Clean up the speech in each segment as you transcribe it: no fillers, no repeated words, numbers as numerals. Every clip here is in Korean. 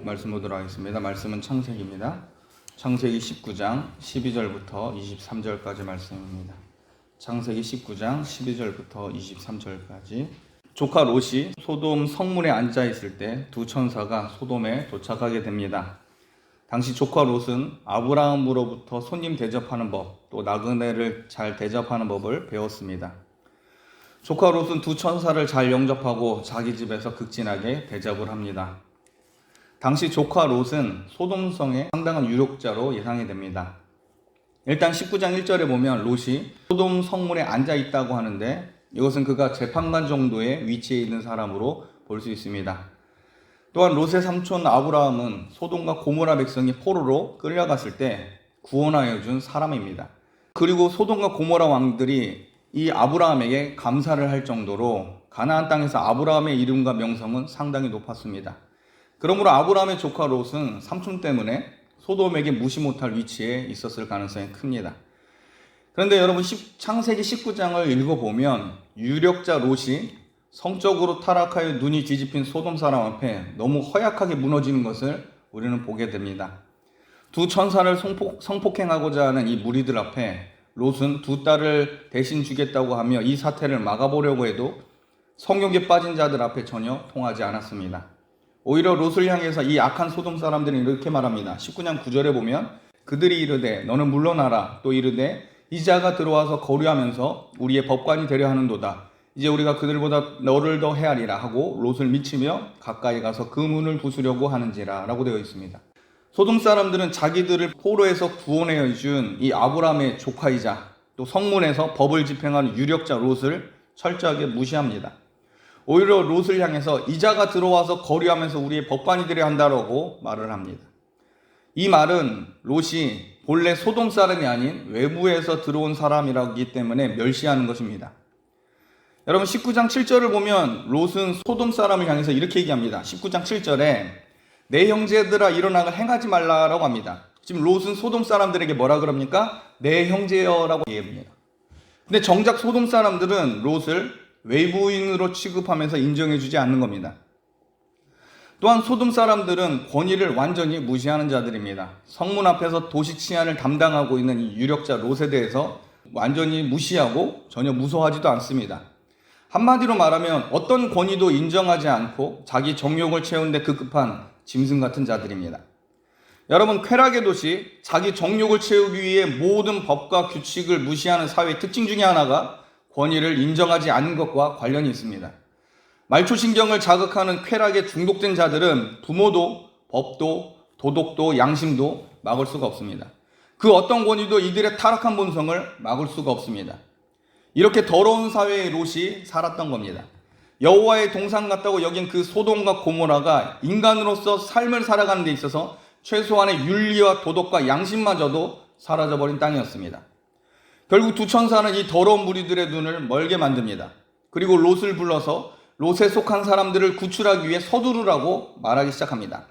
말씀 보도록 하겠습니다. 말씀은 창세기입니다. 창세기 19장 12절부터 23절까지 말씀입니다. 창세기 19장 12절부터 23절까지. 조카 롯이 소돔 성문에 앉아 있을 때 두 천사가 소돔에 도착하게 됩니다. 당시 조카 롯은 아브라함으로부터 손님 대접하는 법, 또 나그네를 잘 대접하는 법을 배웠습니다. 조카 롯은 두 천사를 잘 영접하고 자기 집에서 극진하게 대접을 합니다. 당시 조카 롯은 소돔성의 상당한 유력자로 예상이 됩니다. 일단 19장 1절에 보면 롯이 소돔 성문에 앉아 있다고 하는데 이것은 그가 재판관 정도의 위치에 있는 사람으로 볼 수 있습니다. 또한 롯의 삼촌 아브라함은 소돔과 고모라 백성이 포로로 끌려갔을 때 구원하여 준 사람입니다. 그리고 소돔과 고모라 왕들이 이 아브라함에게 감사를 할 정도로 가나안 땅에서 아브라함의 이름과 명성은 상당히 높았습니다. 그러므로 아브라함의 조카 롯은 삼촌 때문에 소돔에게 무시 못할 위치에 있었을 가능성이 큽니다. 그런데 여러분 창세기 19장을 읽어보면 유력자 롯이 성적으로 타락하여 눈이 뒤집힌 소돔 사람 앞에 너무 허약하게 무너지는 것을 우리는 보게 됩니다. 두 천사를 성폭행하고자 하는 이 무리들 앞에 롯은 두 딸을 대신 주겠다고 하며 이 사태를 막아보려고 해도 성욕에 빠진 자들 앞에 전혀 통하지 않았습니다. 오히려 롯을 향해서 이 악한 소돔 사람들은 이렇게 말합니다. 19장 9절에 보면 그들이 이르되 너는 물러나라. 또 이르되 이 자가 들어와서 거류하면서 우리의 법관이 되려 하는도다. 이제 우리가 그들보다 너를 더 헤아리라 하고 롯을 미치며 가까이 가서 그 문을 부수려고 하는지라 라고 되어 있습니다. 소돔 사람들은 자기들을 포로에서 구원해 준 이 아브라함의 조카이자 또 성문에서 법을 집행하는 유력자 롯을 철저하게 무시합니다. 오히려 롯을 향해서 이자가 들어와서 거류하면서 우리의 법관이 되려 한다라고 말을 합니다. 이 말은 롯이 본래 소돔 사람이 아닌 외부에서 들어온 사람이라기 때문에 멸시하는 것입니다. 여러분 19장 7절을 보면 롯은 소돔 사람을 향해서 이렇게 얘기합니다. 19장 7절에 내 형제들아 일어나가 행하지 말라라고 합니다. 지금 롯은 소돔 사람들에게 뭐라 그럽니까? 내 형제여라고 얘기합니다. 근데 정작 소돔 사람들은 롯을 외부인으로 취급하면서 인정해주지 않는 겁니다. 또한 소돔 사람들은 권위를 완전히 무시하는 자들입니다. 성문 앞에서 도시 치안을 담당하고 있는 이 유력자 롯에 대해서 완전히 무시하고 전혀 무서워하지도 않습니다. 한마디로 말하면 어떤 권위도 인정하지 않고 자기 정욕을 채우는 데 급급한 짐승 같은 자들입니다. 여러분 쾌락의 도시, 자기 정욕을 채우기 위해 모든 법과 규칙을 무시하는 사회의 특징 중에 하나가 권위를 인정하지 않는 것과 관련이 있습니다. 말초신경을 자극하는 쾌락에 중독된 자들은 부모도 법도 도덕도 양심도 막을 수가 없습니다. 그 어떤 권위도 이들의 타락한 본성을 막을 수가 없습니다. 이렇게 더러운 사회의 롯이 살았던 겁니다. 여호와의 동상 같다고 여긴 그 소돔과 고모라가 인간으로서 삶을 살아가는 데 있어서 최소한의 윤리와 도덕과 양심마저도 사라져버린 땅이었습니다. 결국 두 천사는 이 더러운 무리들의 눈을 멀게 만듭니다. 그리고 롯을 불러서 롯에 속한 사람들을 구출하기 위해 서두르라고 말하기 시작합니다.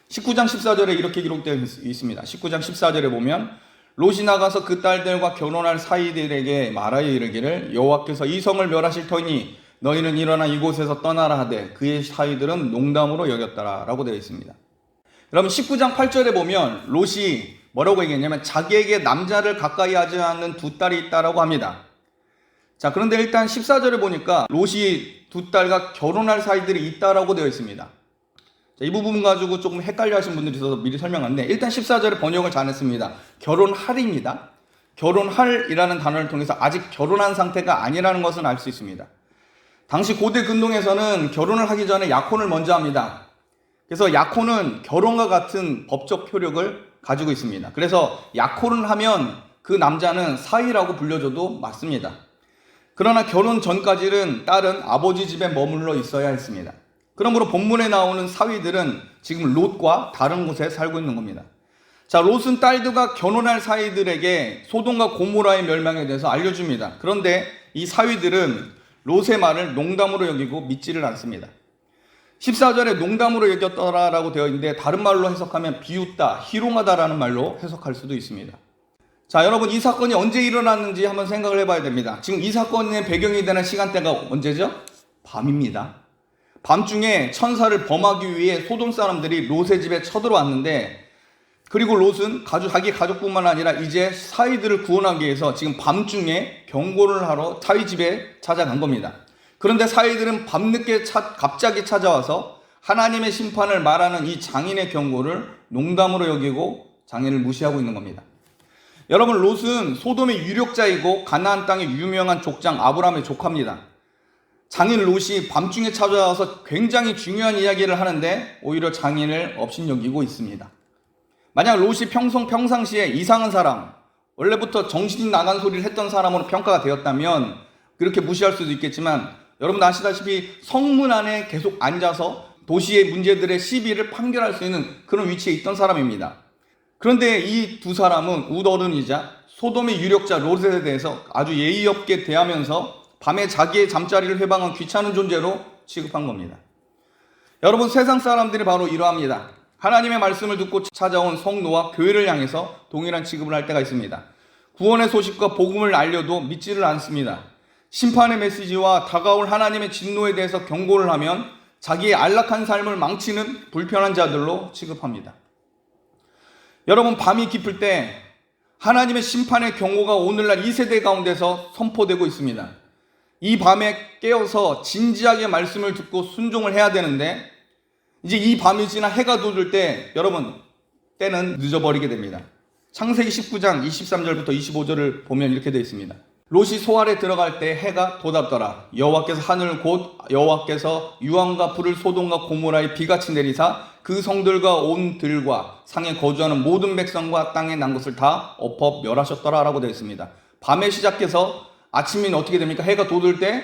19장 14절에 이렇게 기록되어 있습니다. 19장 14절에 보면 롯이 나가서 그 딸들과 결혼할 사이들에게 말하여 이르기를 여호와께서 이 성을 멸하실 터이니 너희는 일어나 이곳에서 떠나라 하되 그의 사이들은 농담으로 여겼더라 라고 되어 있습니다. 여러분 19장 8절에 보면 롯이 뭐라고 얘기했냐면 자기에게 남자를 가까이 하지 않는 두 딸이 있다라고 합니다. 자, 그런데 일단 14절에 보니까 롯이 두 딸과 결혼할 사이들이 있다라고 되어 있습니다. 자, 이 부분 가지고 조금 헷갈려 하신 분들이 있어서 미리 설명하는데 일단 14절에 번역을 잘했습니다. 결혼할입니다. 결혼할이라는 단어를 통해서 아직 결혼한 상태가 아니라는 것은 알 수 있습니다. 당시 고대 근동에서는 결혼을 하기 전에 약혼을 먼저 합니다. 그래서 약혼은 결혼과 같은 법적 효력을 가지고 있습니다. 그래서 약혼을 하면 그 남자는 사위라고 불려줘도 맞습니다. 그러나 결혼 전까지는 딸은 아버지 집에 머물러 있어야 했습니다. 그러므로 본문에 나오는 사위들은 지금 롯과 다른 곳에 살고 있는 겁니다. 자, 롯은 딸들과 결혼할 사위들에게 소돔과 고모라의 멸망에 대해서 알려줍니다. 그런데 이 사위들은 롯의 말을 농담으로 여기고 믿지를 않습니다. 14절에 농담으로 여겼더라라고 되어 있는데 다른 말로 해석하면 비웃다, 희롱하다라는 말로 해석할 수도 있습니다. 자, 여러분 이 사건이 언제 일어났는지 한번 생각을 해봐야 됩니다. 지금 이 사건의 배경이 되는 시간대가 언제죠? 밤입니다. 밤중에 천사를 범하기 위해 소돔 사람들이 롯의 집에 쳐들어왔는데, 그리고 롯은 자기 가족뿐만 아니라 이제 사위들을 구원하기 위해서 지금 밤중에 경고를 하러 사위 집에 찾아간 겁니다. 그런데 사위들은 밤늦게 갑자기 찾아와서 하나님의 심판을 말하는 이 장인의 경고를 농담으로 여기고 장인을 무시하고 있는 겁니다. 여러분, 롯은 소돔의 유력자이고 가나안 땅의 유명한 족장 아브라함의 조카입니다. 장인 롯이 밤중에 찾아와서 굉장히 중요한 이야기를 하는데 오히려 장인을 업신여기고 있습니다. 만약 롯이 평상시에 이상한 사람, 원래부터 정신이 나간 소리를 했던 사람으로 평가가 되었다면 그렇게 무시할 수도 있겠지만, 여러분 아시다시피 성문 안에 계속 앉아서 도시의 문제들의 시비를 판결할 수 있는 그런 위치에 있던 사람입니다. 그런데 이 두 사람은 우더른이자 소돔의 유력자 롯에 대해서 아주 예의 없게 대하면서 밤에 자기의 잠자리를 회방한 귀찮은 존재로 취급한 겁니다. 여러분, 세상 사람들이 바로 이러합니다. 하나님의 말씀을 듣고 찾아온 성도와 교회를 향해서 동일한 취급을 할 때가 있습니다. 구원의 소식과 복음을 알려도 믿지를 않습니다. 심판의 메시지와 다가올 하나님의 진노에 대해서 경고를 하면 자기의 안락한 삶을 망치는 불편한 자들로 취급합니다. 여러분, 밤이 깊을 때 하나님의 심판의 경고가 오늘날 이 세대 가운데서 선포되고 있습니다. 이 밤에 깨어서 진지하게 말씀을 듣고 순종을 해야 되는데, 이제 이 밤이 지나 해가 돋을 때 여러분 때는 늦어버리게 됩니다. 창세기 19장 23절부터 25절을 보면 이렇게 되어 있습니다. 롯이 소알에 들어갈 때 해가 돋았더라. 여호와께서 하늘 곧 여호와께서 유황과 불을 소돔과 고모라에 비같이 내리사 그 성들과 온 들과 상에 거주하는 모든 백성과 땅에 난 것을 다 엎어 멸하셨더라 라고 되어 있습니다. 밤에 시작해서 아침이 어떻게 됩니까? 해가 돋을 때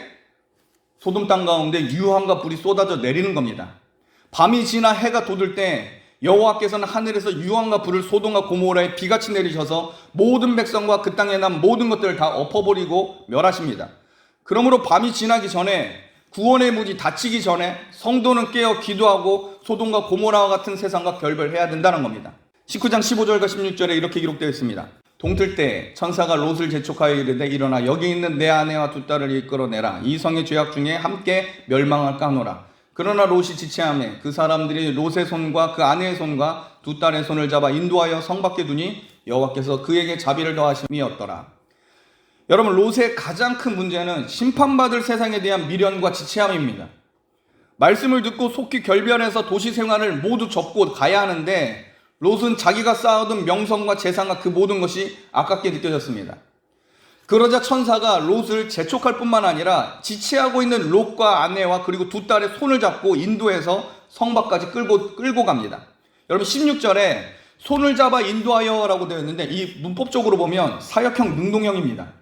소돔 땅 가운데 유황과 불이 쏟아져 내리는 겁니다. 밤이 지나 해가 돋을 때 여호와께서는 하늘에서 유황과 불을 소돔과 고모라에 비같이 내리셔서 모든 백성과 그 땅에 난 모든 것들을 다 엎어버리고 멸하십니다. 그러므로 밤이 지나기 전에, 구원의 문이 닫히기 전에 성도는 깨어 기도하고 소돔과 고모라와 같은 세상과 결별해야 된다는 겁니다. 19장 15절과 16절에 이렇게 기록되어 있습니다. 동틀 때 천사가 롯을 재촉하여 이르되 일어나 여기 있는 내 아내와 두 딸을 이끌어내라. 이 성의 죄악 중에 함께 멸망할까 하노라. 그러나 롯이 지체하매 그 사람들이 롯의 손과 그 아내의 손과 두 딸의 손을 잡아 인도하여 성 밖에 두니 여호와께서 그에게 자비를 더하심이었더라. 여러분, 롯의 가장 큰 문제는 심판받을 세상에 대한 미련과 지체함입니다. 말씀을 듣고 속히 결별해서 도시 생활을 모두 접고 가야 하는데 롯은 자기가 쌓아둔 명성과 재산과 그 모든 것이 아깝게 느껴졌습니다. 그러자 천사가 롯을 재촉할 뿐만 아니라 지체하고 있는 롯과 아내와 그리고 두 딸의 손을 잡고 인도해서 성 밖까지 끌고 갑니다. 여러분, 16절에 손을 잡아 인도하여 라고 되어 있는데 이 문법적으로 보면 사역형 능동형입니다.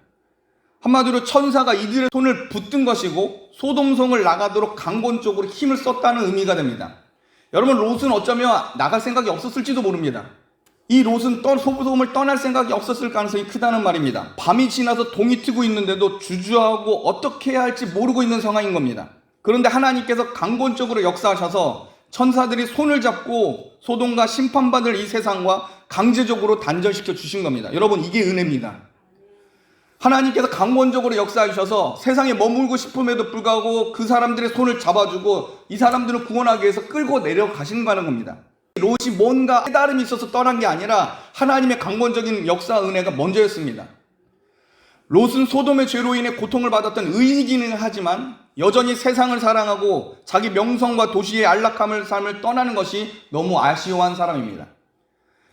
한마디로 천사가 이들의 손을 붙든 것이고 소돔성을 나가도록 강권적으로 힘을 썼다는 의미가 됩니다. 여러분, 롯은 어쩌면 나갈 생각이 없었을지도 모릅니다. 이 롯은 소돔을 떠날 생각이 없었을 가능성이 크다는 말입니다. 밤이 지나서 동이 트고 있는데도 주저하고 어떻게 해야 할지 모르고 있는 상황인 겁니다. 그런데 하나님께서 강권적으로 역사하셔서 천사들이 손을 잡고 소돔과 심판받을 이 세상과 강제적으로 단절시켜 주신 겁니다. 여러분, 이게 은혜입니다. 하나님께서 강권적으로 역사하셔서 세상에 머물고 싶음에도 불구하고 그 사람들의 손을 잡아주고 이 사람들을 구원하기 위해서 끌고 내려가시는 겁니다. 롯이 뭔가 깨달음이 있어서 떠난 게 아니라 하나님의 강권적인 역사 은혜가 먼저였습니다. 롯은 소돔의 죄로 인해 고통을 받았던 의인이기는 하지만 여전히 세상을 사랑하고 자기 명성과 도시의 안락함을 삶을 떠나는 것이 너무 아쉬워한 사람입니다.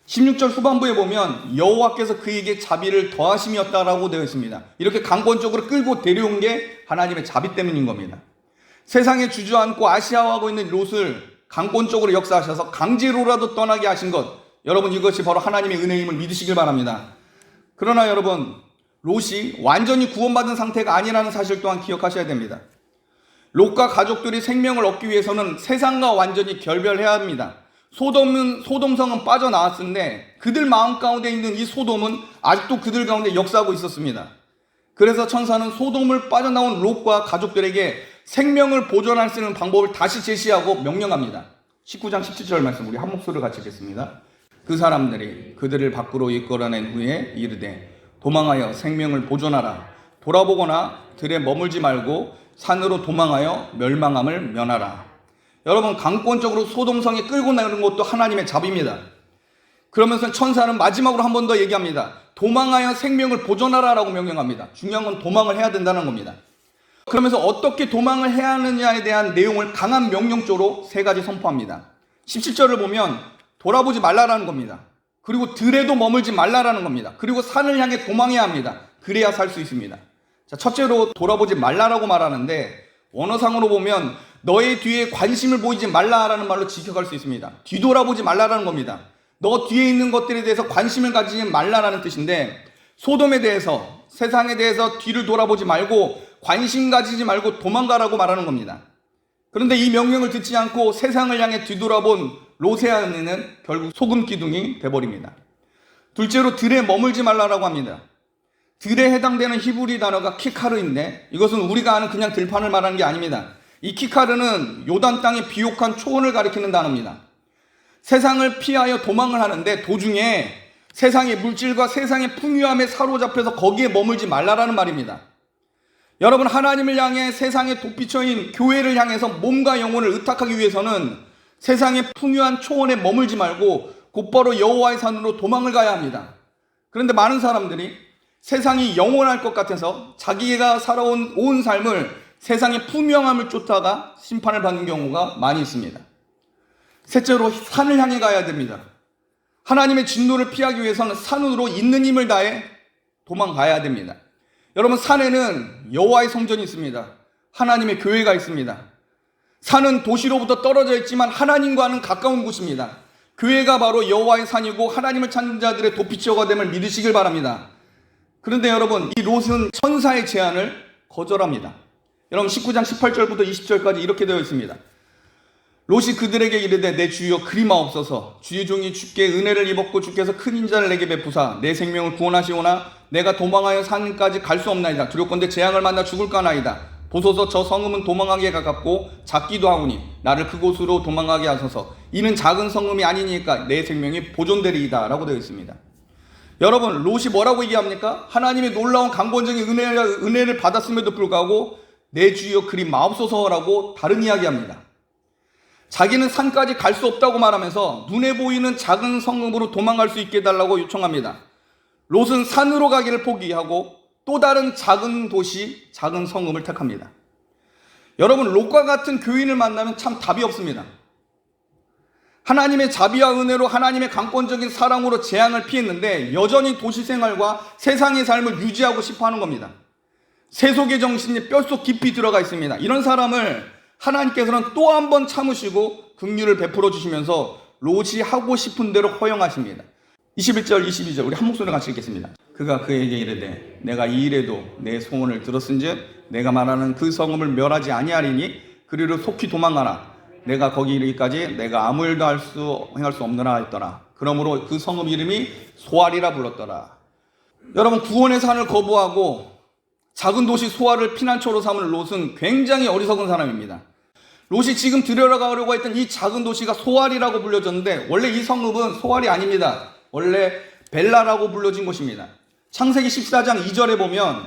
16절 후반부에 보면 여호와께서 그에게 자비를 더하심이었다라고 되어 있습니다. 이렇게 강권적으로 끌고 데려온 게 하나님의 자비 때문인 겁니다. 세상에 주저앉고 아쉬워하고 있는 롯을 강권적으로 역사하셔서 강제로라도 떠나게 하신 것, 여러분, 이것이 바로 하나님의 은혜임을 믿으시길 바랍니다. 그러나 여러분, 롯이 완전히 구원받은 상태가 아니라는 사실 또한 기억하셔야 됩니다. 롯과 가족들이 생명을 얻기 위해서는 세상과 완전히 결별해야 합니다. 소돔성은 빠져나왔는데 그들 마음 가운데 있는 이 소돔은 아직도 그들 가운데 역사하고 있었습니다. 그래서 천사는 소돔을 빠져나온 롯과 가족들에게 생명을 보존할 수 있는 방법을 다시 제시하고 명령합니다. 19장 17절 말씀 우리 한 목소리로 같이 읽겠습니다. 그 사람들이 그들을 밖으로 이끌어낸 후에 이르되 도망하여 생명을 보존하라. 돌아보거나 들에 머물지 말고 산으로 도망하여 멸망함을 면하라. 여러분, 강권적으로 소돔성에 끌고 나가는 것도 하나님의 자비입니다. 그러면서 천사는 마지막으로 한 번 더 얘기합니다. 도망하여 생명을 보존하라라고 명령합니다. 중요한 건 도망을 해야 된다는 겁니다. 그러면서 어떻게 도망을 해야 하느냐에 대한 내용을 강한 명령조로 세 가지 선포합니다. 17절을 보면 돌아보지 말라라는 겁니다. 그리고 들에도 머물지 말라라는 겁니다. 그리고 산을 향해 도망해야 합니다. 그래야 살 수 있습니다. 자, 첫째로 돌아보지 말라라고 말하는데 원어상으로 보면 너의 뒤에 관심을 보이지 말라라는 말로 지켜갈 수 있습니다. 뒤돌아보지 말라라는 겁니다. 너 뒤에 있는 것들에 대해서 관심을 가지지 말라라는 뜻인데, 소돔에 대해서, 세상에 대해서 뒤를 돌아보지 말고 관심 가지지 말고 도망가라고 말하는 겁니다. 그런데 이 명령을 듣지 않고 세상을 향해 뒤돌아본 롯의 아내는 결국 소금 기둥이 돼버립니다. 둘째로 들에 머물지 말라라고 합니다. 들에 해당되는 히브리 단어가 키카르인데, 이것은 우리가 아는 그냥 들판을 말하는 게 아닙니다. 이 키카르는 요단 땅의 비옥한 초원을 가리키는 단어입니다. 세상을 피하여 도망을 하는데 도중에 세상의 물질과 세상의 풍요함에 사로잡혀서 거기에 머물지 말라라는 말입니다. 여러분, 하나님을 향해 세상의 돋비처인 교회를 향해서 몸과 영혼을 의탁하기 위해서는 세상의 풍요한 초원에 머물지 말고 곧바로 여호와의 산으로 도망을 가야 합니다. 그런데 많은 사람들이 세상이 영원할 것 같아서 자기가 살아온 온 삶을 세상의 풍요함을 쫓다가 심판을 받는 경우가 많이 있습니다. 셋째로 산을 향해 가야 됩니다. 하나님의 진노를 피하기 위해서는 산으로 있는 힘을 다해 도망가야 됩니다. 여러분, 산에는 여호와의 성전이 있습니다. 하나님의 교회가 있습니다. 산은 도시로부터 떨어져 있지만 하나님과는 가까운 곳입니다. 교회가 바로 여호와의 산이고 하나님을 찾는 자들의 돋비처가 됨을 믿으시길 바랍니다. 그런데 여러분, 이 롯은 천사의 제안을 거절합니다. 여러분, 19장 18절부터 20절까지 이렇게 되어 있습니다. 롯이 그들에게 이르되 내 주여 그리마옵소서. 주의 종이 주께 은혜를 입었고 주께서 큰 인자를 내게 베푸사 내 생명을 구원하시오나 내가 도망하여 산까지 갈 수 없나이다. 두렵건대 재앙을 만나 죽을까나이다. 보소서, 저 성읍은 도망하기에 가깝고 작기도 하오니 나를 그곳으로 도망하게 하소서. 이는 작은 성읍이 아니니까 내 생명이 보존되리이다 라고 되어 있습니다. 여러분, 롯이 뭐라고 얘기합니까? 하나님의 놀라운 강권적인 은혜를 받았음에도 불구하고 내 주여 그리 마옵소서라고 다른 이야기합니다. 자기는 산까지 갈 수 없다고 말하면서 눈에 보이는 작은 성읍으로 도망갈 수 있게 해달라고 요청합니다. 롯은 산으로 가기를 포기하고 또 다른 작은 도시, 작은 성읍을 택합니다. 여러분, 롯과 같은 교인을 만나면 참 답이 없습니다. 하나님의 자비와 은혜로 하나님의 강권적인 사랑으로 재앙을 피했는데 여전히 도시 생활과 세상의 삶을 유지하고 싶어 하는 겁니다. 세속의 정신이 뼛속 깊이 들어가 있습니다. 이런 사람을 하나님께서는 또 한 번 참으시고 긍휼을 베풀어 주시면서 롯이 하고 싶은 대로 허용하십니다. 21절 22절 우리 한 목소리로 같이 읽겠습니다. 그가 그에게 이르되 내가 이 일에도 내 소원을 들었은즉 내가 말하는 그 성읍을 멸하지 아니하리니 그리로 속히 도망가라. 내가 거기 이르기까지 내가 아무 일도 행할 수 없느라 했더라. 그러므로 그 성읍 이름이 소알이라 불렀더라. 여러분, 구원의 산을 거부하고 작은 도시 소알을 피난처로 삼은 롯은 굉장히 어리석은 사람입니다. 롯이 지금 들여가려고 했던 이 작은 도시가 소알이라고 불려졌는데 원래 이 성읍은 소알이 아닙니다. 원래 벨라라고 불려진 곳입니다. 창세기 14장 2절에 보면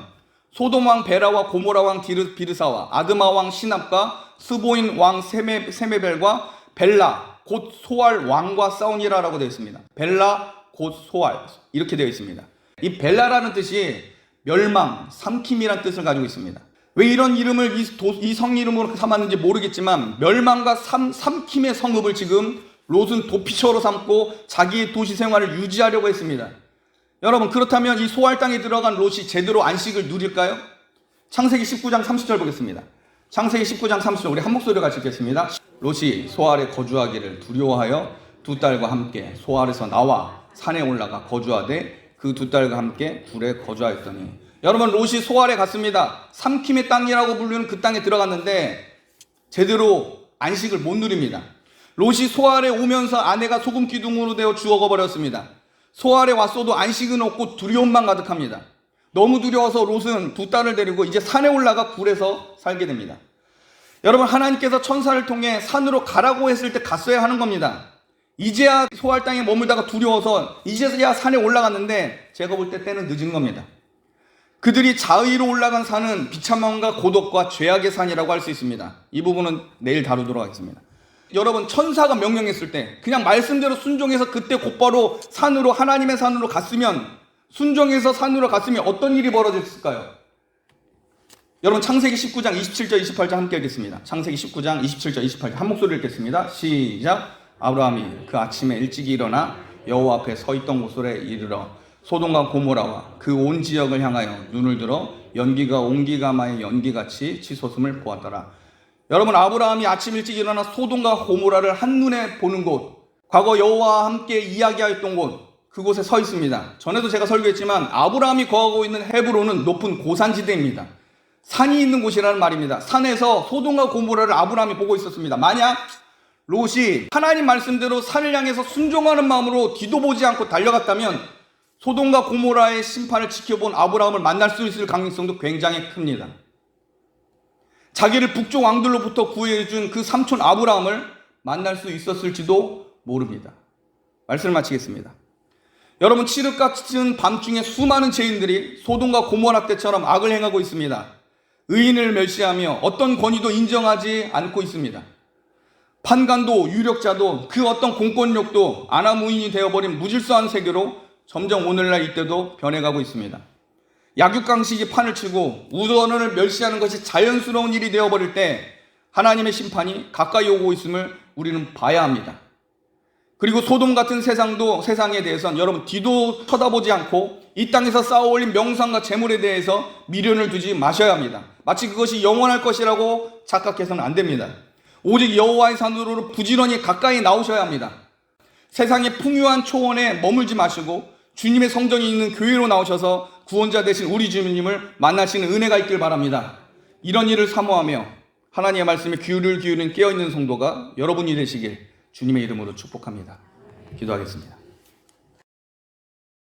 소돔 왕 베라와 고모라 왕 비르사와 아드마 왕 시납과 스보인 왕 세메벨과 벨라 곧 소알 왕과 싸우니라라고 되어 있습니다. 벨라 곧 소알 이렇게 되어 있습니다. 이 벨라라는 뜻이 멸망, 삼킴이라는 뜻을 가지고 있습니다. 왜 이런 이름을 이 성 이름으로 삼았는지 모르겠지만 멸망과 삼킴의 성읍을 지금 롯은 도피처로 삼고 자기의 도시 생활을 유지하려고 했습니다. 여러분, 그렇다면 이 소알 땅에 들어간 롯이 제대로 안식을 누릴까요? 창세기 19장 30절 보겠습니다. 창세기 19장 30절 우리 한 목소리로 같이 읽겠습니다. 롯이 소알에 거주하기를 두려워하여 두 딸과 함께 소알에서 나와 산에 올라가 거주하되 그 두 딸과 함께 굴에 거주하였더니, 여러분, 롯이 소알에 갔습니다. 삼킴의 땅이라고 불리는 그 땅에 들어갔는데 제대로 안식을 못 누립니다. 롯이 소알에 오면서 아내가 소금 기둥으로 되어 죽어버렸습니다. 소알에 왔어도 안식은 없고 두려움만 가득합니다. 너무 두려워서 롯은 두 딸을 데리고 이제 산에 올라가 굴에서 살게 됩니다. 여러분, 하나님께서 천사를 통해 산으로 가라고 했을 때 갔어야 하는 겁니다. 이제야 소알 땅에 머물다가 두려워서 이제야 산에 올라갔는데 제가 볼 때 때는 늦은 겁니다. 그들이 자의로 올라간 산은 비참함과 고독과 죄악의 산이라고 할 수 있습니다. 이 부분은 내일 다루도록 하겠습니다. 여러분 천사가 명령했을 때 그냥 말씀대로 순종해서 그때 곧바로 산으로, 하나님의 산으로 갔으면, 순종해서 산으로 갔으면 어떤 일이 벌어졌을까요? 여러분 창세기 19장 27절 28절 함께 읽겠습니다. 창세기 19장 27절 28절 한 목소리 읽겠습니다. 시작. 아브라함이 그 아침에 일찍 일어나 여호와 앞에 서 있던 곳에 이르러 소돔과 고모라와 그 온 지역을 향하여 눈을 들어 연기가 온기가마의 연기같이 치솟음을 보았더라. 여러분, 아브라함이 아침 일찍 일어나 소돔과 고모라를 한눈에 보는 곳, 과거 여호와와 함께 이야기하였던 곳, 그곳에 서 있습니다. 전에도 제가 설교했지만 아브라함이 거하고 있는 헤브론은 높은 고산지대입니다. 산이 있는 곳이라는 말입니다. 산에서 소돔과 고모라를 아브라함이 보고 있었습니다. 만약 롯이 하나님 말씀대로 산을 향해서 순종하는 마음으로 뒤도 보지 않고 달려갔다면 소돔과 고모라의 심판을 지켜본 아브라함을 만날 수 있을 가능성도 굉장히 큽니다. 자기를 북쪽 왕들로부터 구해준 그 삼촌 아브라함을 만날 수 있었을지도 모릅니다. 말씀을 마치겠습니다. 여러분, 칠흑 같은 밤중에 수많은 죄인들이 소돔과 고모라 때처럼 악을 행하고 있습니다. 의인을 멸시하며 어떤 권위도 인정하지 않고 있습니다. 판관도 유력자도 그 어떤 공권력도 아나무인이 되어버린 무질서한 세계로 점점 오늘날 이때도 변해가고 있습니다. 약육강식이 판을 치고 우선을 멸시하는 것이 자연스러운 일이 되어버릴 때 하나님의 심판이 가까이 오고 있음을 우리는 봐야 합니다. 그리고 소돔 같은 세상에 대해서는 여러분 뒤도 쳐다보지 않고 이 땅에서 쌓아올린 명상과 재물에 대해서 미련을 두지 마셔야 합니다. 마치 그것이 영원할 것이라고 착각해서는 안 됩니다. 오직 여호와의 산으로 부지런히 가까이 나오셔야 합니다. 세상의 풍요한 초원에 머물지 마시고 주님의 성전이 있는 교회로 나오셔서 구원자 되신 우리 주님을 만나시는 은혜가 있길 바랍니다. 이런 일을 사모하며 하나님의 말씀에 귀를 기울이는 깨어있는 성도가 여러분이 되시길 주님의 이름으로 축복합니다. 기도하겠습니다.